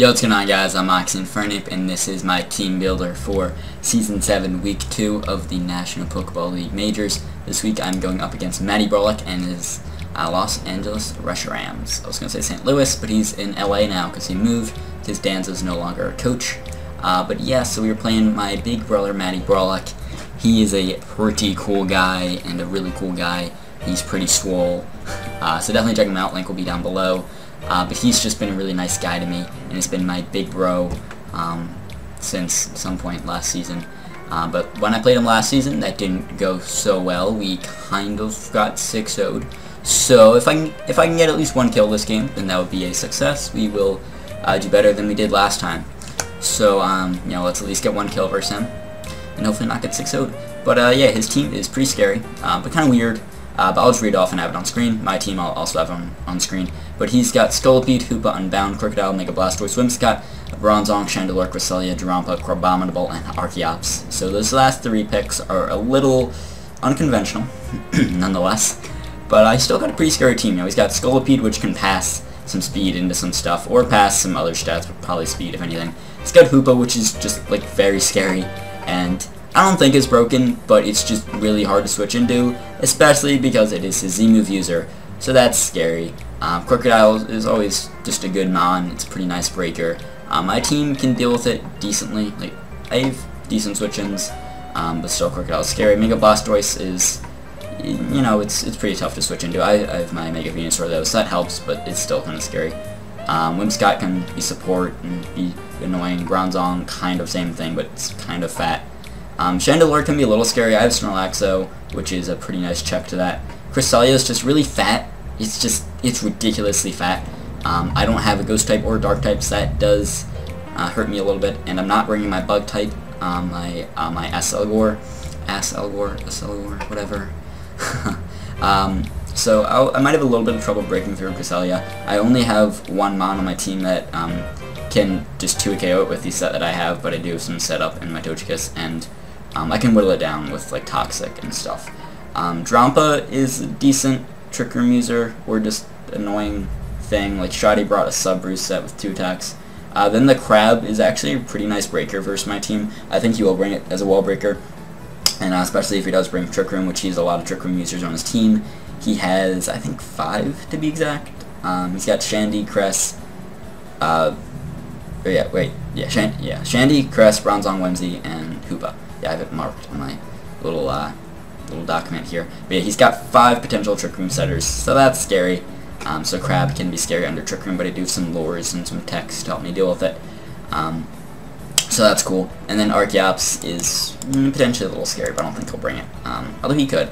Yo, what's going on, guys? I'm Oxen Fernip, and this is my team builder for Season 7, Week 2 of the National Pokeball League Majors. This week I'm going up against Matty Brollic and his Los Angeles Reshirams. I was going to say St. Louis, but he's in LA now because he moved. His Danzo's no longer a coach. But yeah, so we were playing my big brother, Matty Brollic. He is a pretty cool guy and a really cool guy. He's pretty swole. So definitely check him out. Link will be down below. But he's just been a really nice guy to me, and he's been my big bro since some point last season. But when I played him last season, that didn't go so well. We kind of got 6-0'd. So if I can get at least one kill this game, then that would be a success. We will do better than we did last time. So you know, let's at least get one kill versus him, and hopefully not get 6-0'd. But yeah, his team is pretty scary, but kind of weird. But I'll just read it off and have it on screen. My team I'll also have on screen. But he's got Scolipede, Hoopa, Unbound, Crocodile, Mega Blastoise, Whimsicott, Bronzong, Chandelure, Cresselia, Durampa, Crabominable, and Archeops. So those last three picks are a little unconventional, nonetheless. But I still got a pretty scary team. You know, he's got Scolipede, which can pass some speed into some stuff, or pass some other stats, but probably speed, if anything. He's got Hoopa, which is just, like, very scary, and I don't think it's broken, but it's just really hard to switch into, especially because it is his Z-move user, so that's scary. Crocodile is always just a good mon. It's a pretty nice breaker. My team can deal with it decently. Like, I have decent switch-ins, but still Crocodile is scary. Mega Blastoise is, you know, it's pretty tough to switch into. I have my Mega Venusaur though, so that helps, but it's still kind of scary. Whimsicott can be support and be annoying. Bronzong, kind of same thing, but it's kind of fat. Chandelure can be a little scary. I have Snorlaxo, which is a pretty nice check to that. Cresselia is just really fat. It's ridiculously fat. I don't have a Ghost type or Dark type, so that does hurt me a little bit. And I'm not bringing my Bug type, my Aselgor, whatever. So I might have a little bit of trouble breaking through Cresselia. I only have one mon on my team that can just 2-KO it with the set that I have, but I do have some setup in my Togekiss, and I can whittle it down with like Toxic and stuff. Durampa is a decent Trick Room user, or just annoying thing. Like Shoddy brought a sub-roost set with 2 attacks. Then the Crab is actually a pretty nice breaker versus my team. I think he will bring it as a wall breaker, and especially if he does bring Trick Room, which he has a lot of Trick Room users on his team. He has, I think, 5 to be exact. He's got Shandy, Cress, Shandy, Cress, Bronzong, Whimsy, and Hoopa. Yeah, I have it marked on my little document here. But yeah, he's got 5 potential Trick Room setters, so that's scary. So Crab can be scary under Trick Room, but I do have some lures and some techs to help me deal with it. So that's cool. And then Archeops is potentially a little scary, but I don't think he'll bring it. Although he could.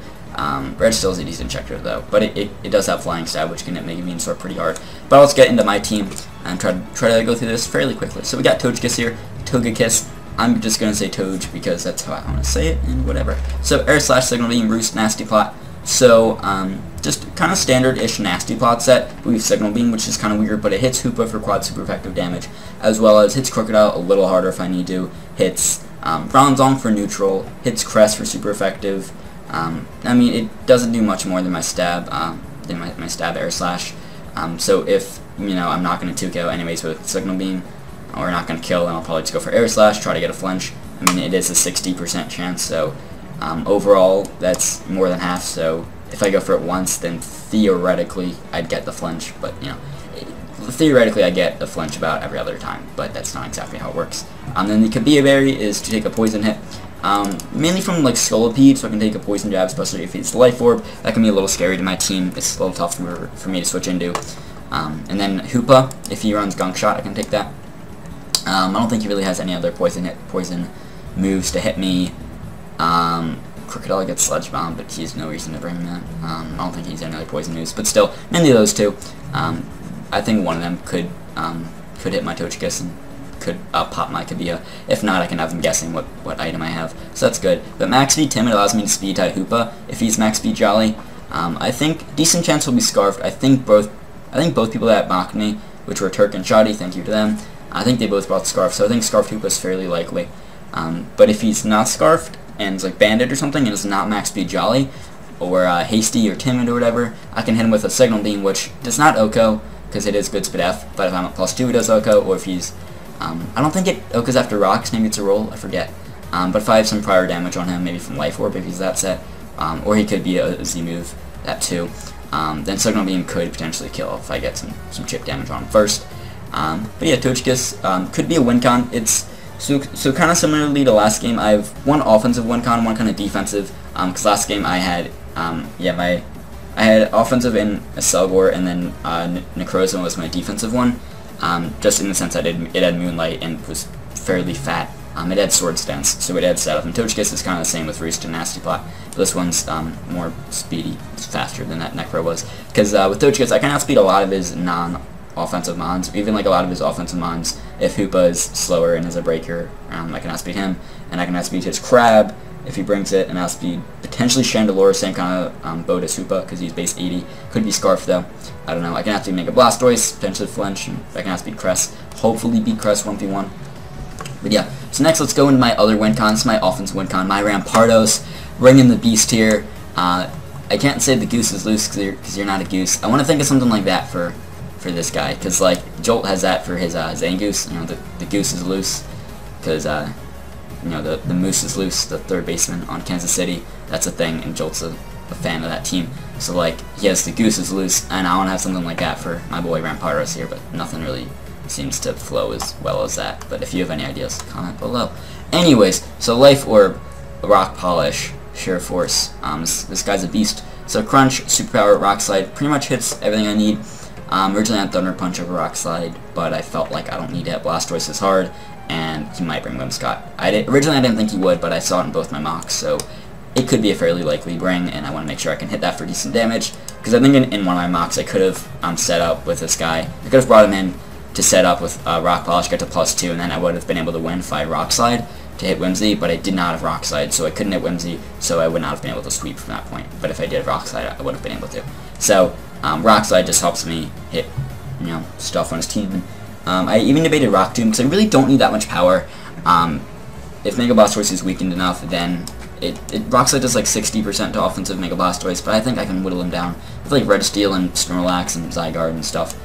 Red still is a decent checker though, but it does have Flying Stab, which can make Venusaur pretty hard. But let's get into my team and try to go through this fairly quickly. So we got Togekiss here, Togekiss. I'm just gonna say Toge because that's how I want to say it, and whatever. So Air Slash, Signal Beam, Roost, Nasty Plot. So just kind of standard-ish Nasty Plot set. We have Signal Beam, which is kind of weird, but it hits Hoopa for quad super effective damage, as well as hits Crocodile a little harder if I need to. Hits Bronzong for neutral. Hits Crest for super effective. I mean, it doesn't do much more than my stab, my stab Air Slash. So if, you know, I'm not going to 2-KO anyways with Signal Beam, or not going to kill, then I'll probably just go for Air Slash, try to get a flinch. I mean, it is a 60% chance, so overall, that's more than half, so if I go for it once, then theoretically, I'd get the flinch, but, you know, theoretically, I get the flinch about every other time, but that's not exactly how it works. Then the Kabia Berry is to take a poison hit. Mainly from like Scolipede, so I can take a poison jab, especially if it's the Life Orb. That can be a little scary to my team. It's a little tough for me to switch into. And then Hoopa, if he runs Gunk Shot, I can take that. I don't think he really has any other poison moves to hit me. Crocodile gets Sludge Bomb, but he has no reason to bring that. I don't think he's any other poison moves, but still, mainly those two. I think one of them could hit my Togekiss and could pop my Kabia. If not, I can have him guessing what item I have, so that's good. But Max Speed Timid allows me to speed tie Hoopa if he's Max Speed Jolly. I think decent chance he'll be Scarfed. I think both people that mocked me, which were Turk and Shoddy, thank you to them, I think they both brought Scarf, so I think Scarfed Hoopa is fairly likely. But if he's not Scarfed and it's like Bandit or something and it's not Max Speed Jolly, or Hasty or Timid or whatever, I can hit him with a Signal Beam, which does not OHKO, because it is good speed F, but if I'm at +2 he does OHKO, or if he's, I don't think it OHKOs after rocks, maybe it's a roll, I forget. But if I have some prior damage on him, maybe from Life Orb if he's that set, or he could be a Z move, that too, then Signal Beam could potentially kill if I get some chip damage on him first. But yeah, Togekiss could be a win con. It's so kind of similarly to last game. I have one offensive win con, one kind of defensive. Because last game I had I had offensive in a Selgor, and then Necrozma was my defensive one. Just in the sense that it had Moonlight and was fairly fat. It had Sword Stance, so it had setup. And Togekiss is kind of the same with Roost and Nasty Plot. This one's more speedy, it's faster than that Necro was. Because with Togekiss, I can outspeed a lot of his non-offensive mons, even like a lot of his offensive mons. If Hoopa is slower and is a breaker, I can outspeed him, and I can outspeed his Crab if he brings it, and outspeed potentially Chandelure, same kind of boat as Hoopa, because he's base 80. Could be Scarf though. I don't know. I can outspeed Mega Blastoise, potentially Flinch, and I can outspeed Cress. Hopefully beat Cress 1v1. But yeah, so next let's go into my other win cons, my offensive win con, my Rampardos, bring in the Beast here. I can't say the Goose is loose because you're not a Goose. I want to think of something like that for this guy, because like Jolt has that for his Zangoose. You know, the Goose is loose because you know, the Moose is loose, the third baseman on Kansas City. That's a thing, and Jolt's a fan of that team. So like, yes, the Goose is loose, and I want to have something like that for my boy Rampardos here, but nothing really seems to flow as well as that. But if you have any ideas, comment below. Anyways, so Life Orb, Rock Polish, Sheer Force. This guy's a beast. So Crunch, Superpower, Rock Slide, pretty much hits everything I need. Originally I had Thunder Punch over Rock Slide, but I felt like I don't need to hit Blastoise as hard, and he might bring Whimsicott. Originally I didn't think he would, but I saw it in both my mocks, so it could be a fairly likely bring, and I want to make sure I can hit that for decent damage, because I think in one of my mocks I could have set up with this guy. I could have brought him in to set up with Rock Polish, get to +2, and then I would have been able to win if I Rock Slide to hit Whimsy, but I did not have Rock Slide, so I couldn't hit Whimsy, so I would not have been able to sweep from that point. But if I did Rock Slide, I would have been able to. So Rock Slide just helps me hit, you know, stuff on his team. I even debated Rock Tomb, because I really don't need that much power. If Mega Blastoise is weakened enough, then Rock Slide does like 60% to offensive Mega Blastoise, but I think I can whittle him down with like Red Steel and Snorlax and Zygarde and stuff.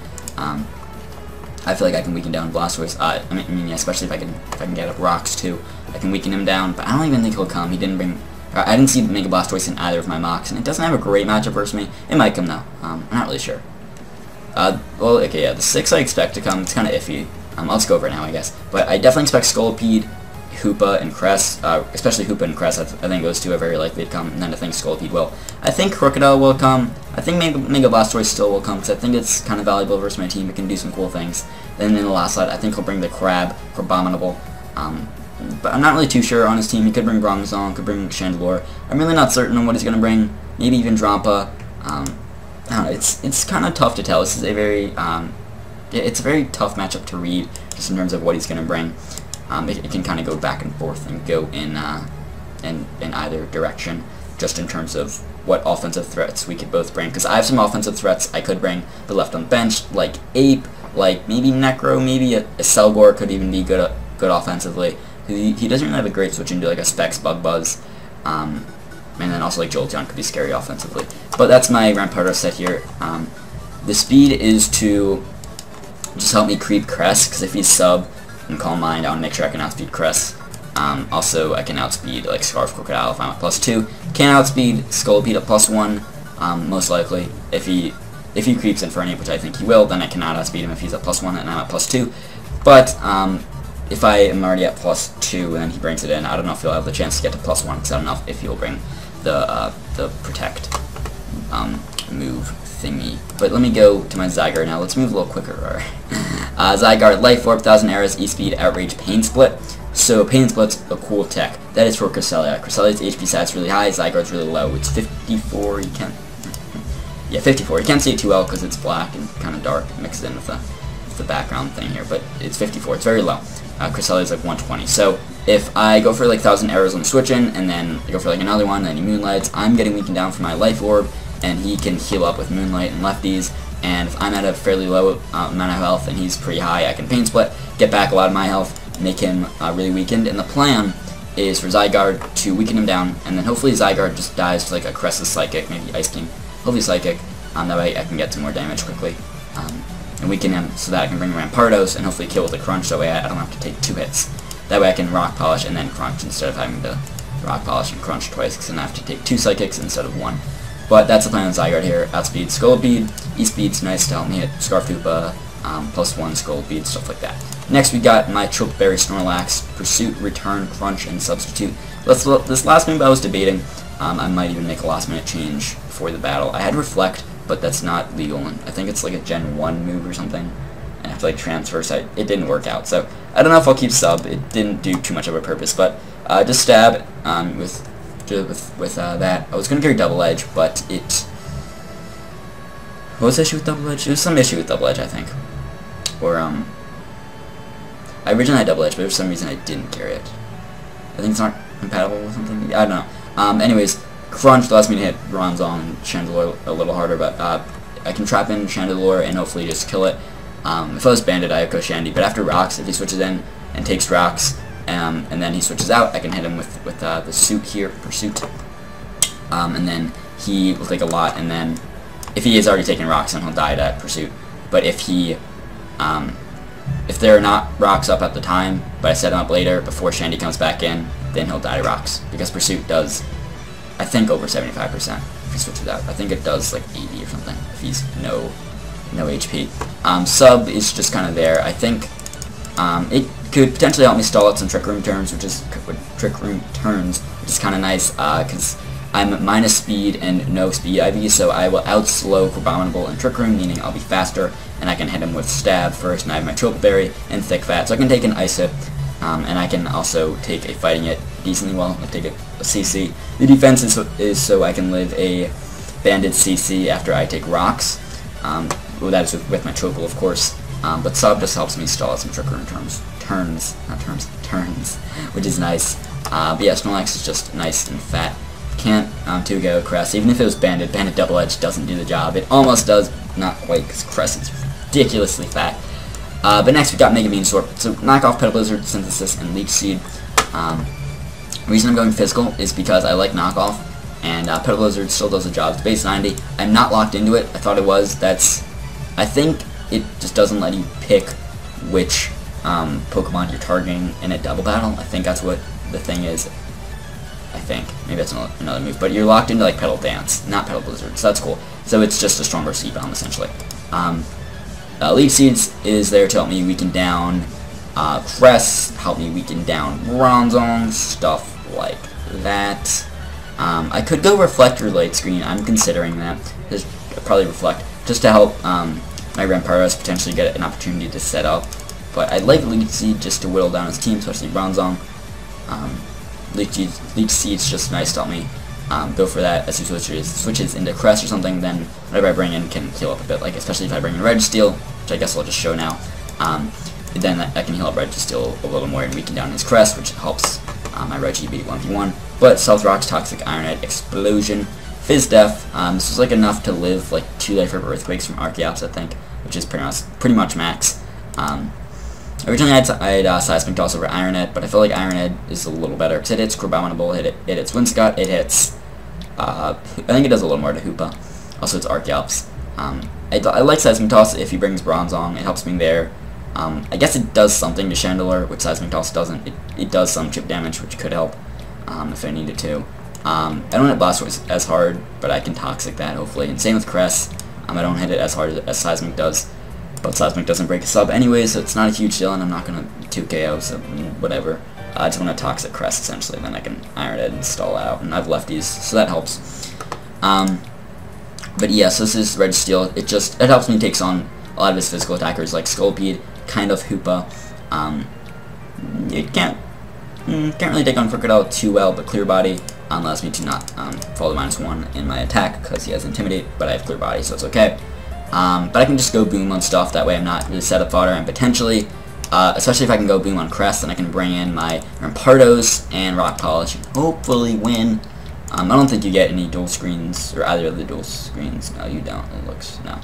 I feel like I can weaken down Blastoise. I mean, yeah, especially if I can get up rocks too, I can weaken him down. But I don't even think he'll come. He didn't bring. I didn't see Mega Blastoise in either of my mocks, and it doesn't have a great matchup versus me. It might come though. I'm not really sure. Well, okay, yeah, the 6 I expect to come. It's kind of iffy. Let's go over it now, I guess. But I definitely expect Scolipede, Hoopa, and Cress. Especially Hoopa and Cress. I think those two are very likely to come, and then I think Scolipede will. I think Crocodile will come. I think Mega Blastoise still will come, because I think it's kind of valuable versus my team. It can do some cool things. Then in the last slide, I think he'll bring the Crab, Crabominable. But I'm not really too sure on his team. He could bring Bronzong, could bring Chandelure. I'm really not certain on what he's going to bring. Maybe even Drampa. I don't know, it's kind of tough to tell. This is a very it's a very tough matchup to read, just in terms of what he's going to bring. It can kind of go back and forth and go in either direction, just in terms of what offensive threats we could both bring. Because I have some offensive threats I could bring, but left on the bench, like Ape, like maybe Necro, maybe a Selgor could even be good offensively. He doesn't really have a great switch into like a Specs Bug Buzz. And then also like Jolteon could be scary offensively. But that's my Rampardos set here. The speed is to just help me creep Cress, because if he's sub and Calm Mind, I want to make sure I can outspeed Cress. Also, I can outspeed like Scarf Crocodile if I'm at +2. Can outspeed Scolipede at +1, most likely. If he creeps Infernape, which I think he will, then I cannot outspeed him if he's at +1 and I'm at +2. But if I am already at +2 and he brings it in, I don't know if he'll have the chance to get to +1, because I don't know if he'll bring the Protect move thingy. But let me go to my Zygarde now. Let's move a little quicker. Alright. Zygarde, Life Orb, 1000 Arrows, E-Speed, Outrage, Pain Split. So Pain Split's a cool tech. That is for Cresselia. Cresselia's HP stat's really high, Zygarde's really low. It's 54, you can't... Yeah, 54. You can't see it too well because it's black and kind of dark mixed in with the background thing here, but it's 54. It's very low. Cresselia's like 120. So if I go for like 1000 Arrows on the switch in, and then I go for like another one, and then he Moonlights, I'm getting weakened down for my Life Orb, and he can heal up with Moonlight and lefties. And if I'm at a fairly low amount of health and he's pretty high, I can Pain Split, get back a lot of my health, make him really weakened. And the plan is for Zygarde to weaken him down, and then hopefully Zygarde just dies to like a Cress's Psychic, maybe Ice Beam, hopefully Psychic. That way I can get some more damage quickly. and weaken him so that I can bring Rampardos and hopefully kill with a crunch, that way I don't have to take 2 hits. That way I can rock polish and then crunch instead of having to rock polish and crunch twice, because then I have to take 2 psychics instead of 1. But that's the plan on Zygarde here. Outspeed, Skull Bead, E-Speed's nice to help me hit Scarf Hoopa, +1 Skull Bead, stuff like that. Next we got my Choke Berry, Snorlax, Pursuit, Return, Crunch, and Substitute. This last move I was debating. I might even make a last minute change before the battle. I had Reflect, but that's not legal, and I think it's like a Gen 1 move or something. And I have to like transfer, so it didn't work out. So I don't know if I'll keep Sub. It didn't do too much of a purpose, but just Stab with that. I was going to carry Double Edge, but it... What was the issue with Double Edge? There was some issue with Double Edge, I think. Or, I originally had Double Edge, but for some reason I didn't carry it. I think it's not compatible with something. I don't know. Anyways, Crunch allows me to hit Bronzong and Chandelure a little harder, but I can trap in Chandelure and hopefully just kill it. If I was Bandit, I would go Shandy, but after Rocks, if he switches in and takes Rocks, and then he switches out, I can hit him with the Suit here, Pursuit. And then he will take a lot, and then if he is already taking Rocks, then he'll die to Pursuit. But if he, if there are not Rocks up at the time, but I set him up later before Shandy comes back in, then he'll die to Rocks, because Pursuit does, I think, over 75% if he switches out. I think it does like 80 or something if he's no HP. Sub is just kind of there. I think it could potentially help me stall out some Trick Room turns, which is kind of nice, because I'm minus speed and no speed IV, so I will outslow Crabominable and Trick Room, meaning I'll be faster, and I can hit him with Stab first, and I have my Choke Berry and Thick Fat, so I can take an Ice Hit, and I can also take a Fighting It decently well. I'll take a CC. The defense is so I can live a Banded CC after I take Rocks. Well, that is with my Chokel, of course. But Sub just helps me stall out some Trick Room turns, which is nice. But yeah, Snorlax is just nice and fat. Can't 2-go Crest. Even if it was Banded Double Edge doesn't do the job. It almost does, not quite, because Crest is ridiculously fat. But next we got Mega Venusaur. So knock off Petal Blizzard, Synthesis, and Leech Seed. The reason I'm going physical is because I like knockoff, and Petal Blizzard still does the job. It's base 90. I'm not locked into it. I thought it was. I think it just doesn't let you pick which Pokemon you're targeting in a double battle. I think that's what the thing is. I think. Maybe that's another move. But you're locked into like Petal Dance, not Petal Blizzard, so that's cool. So it's just a stronger Seed-Bomb, essentially. Leaf Seeds is there to help me weaken down Crest, help me weaken down Bronzong, stuff like that. I could go Reflector Light Screen. I'm considering that. Just probably Reflect, just to help my Rampardos potentially get an opportunity to set up. But I'd like Leech Seed just to whittle down his team, especially Bronzong. Leech Seed's just nice to help me go for that as he switches into Crest or something. Then whatever I bring in can heal up a bit, like especially if I bring in Registeel, which I guess I'll just show now. Then I can heal up Registeel a little more and weaken down his Crest, which helps my Regi beat 1v1. But Stealth Rock's Toxic Ironite, Explosion, Fizz Def. This was like enough to live like 2 Life Orb Earthquakes from Archeops, I think, which is pretty much max. Originally I had Seismic Toss over Ironhead, but I feel like Ironhead is a little better because it hits Crabominable, it hits Winscott, it hits, I think it does a little more to Hoopa. Also it's Archeops. I like Seismic Toss if he brings Bronzong, it helps me there. I guess it does something to Chandelure, which Seismic Toss doesn't. It does some chip damage, which could help if I needed to. I don't hit Blastoise as hard, but I can Toxic that hopefully. And same with Crest. I don't hit it as hard as Seismic does. But Seismic doesn't break a sub anyway, so it's not a huge deal, and I'm not going to 2KO, so whatever. I just want to Toxic Crest, essentially, then I can Iron Head and stall out, and I have lefties, so that helps. But yeah, so this is Registeel. It helps me take on a lot of his physical attackers, like Scolpede, kind of Hoopa. It can't really take on Crocodile too well, but Clear Body allows me to not follow -1 in my attack, because he has Intimidate, but I have Clear Body, so it's okay. But I can just go boom on stuff, that way I'm not really setup fodder, and potentially, especially if I can go boom on Crest, then I can bring in my Rampardos and Rock Polish and hopefully win. I don't think you get any dual screens, or either of the dual screens. No, you don't, it looks, no.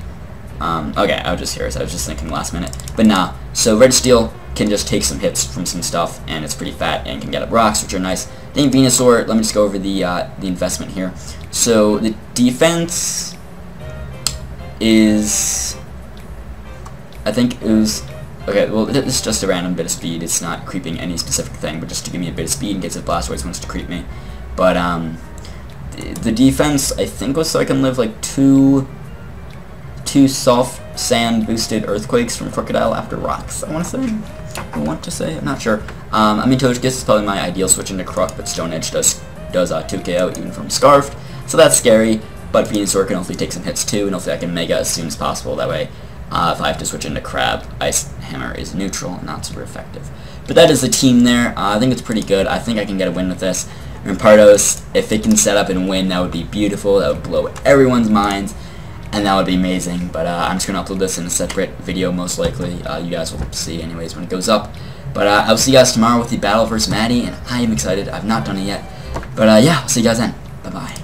Okay, I was just curious, I was just thinking last minute. But nah, so Registeel can just take some hits from some stuff, and it's pretty fat, and can get up rocks, which are nice. Then Venusaur, let me just go over the investment here. So the defense is I think it was... Okay, well, it's just a random bit of speed. It's not creeping any specific thing, but just to give me a bit of speed in case if Blastoise wants to creep me. But, the defense, I think, was so I can live, like, two soft sand boosted earthquakes from Crocodile after rocks, I want to say. I'm not sure. I mean, Togekiss is probably my ideal switch into Croc, but Stone Edge does 2KO even from Scarfed, so that's scary. But Venusaur can hopefully take some hits too, and hopefully I can Mega as soon as possible. That way, if I have to switch into Crab, Ice Hammer is neutral and not super effective. But that is the team there. I think it's pretty good. I think I can get a win with this. Rampardos, if it can set up and win, that would be beautiful. That would blow everyone's minds, and that would be amazing. But I'm just going to upload this in a separate video, most likely. You guys will see anyways when it goes up. But I'll see you guys tomorrow with the battle versus Matty, and I am excited. I've not done it yet. But yeah, I'll see you guys then. Bye-bye.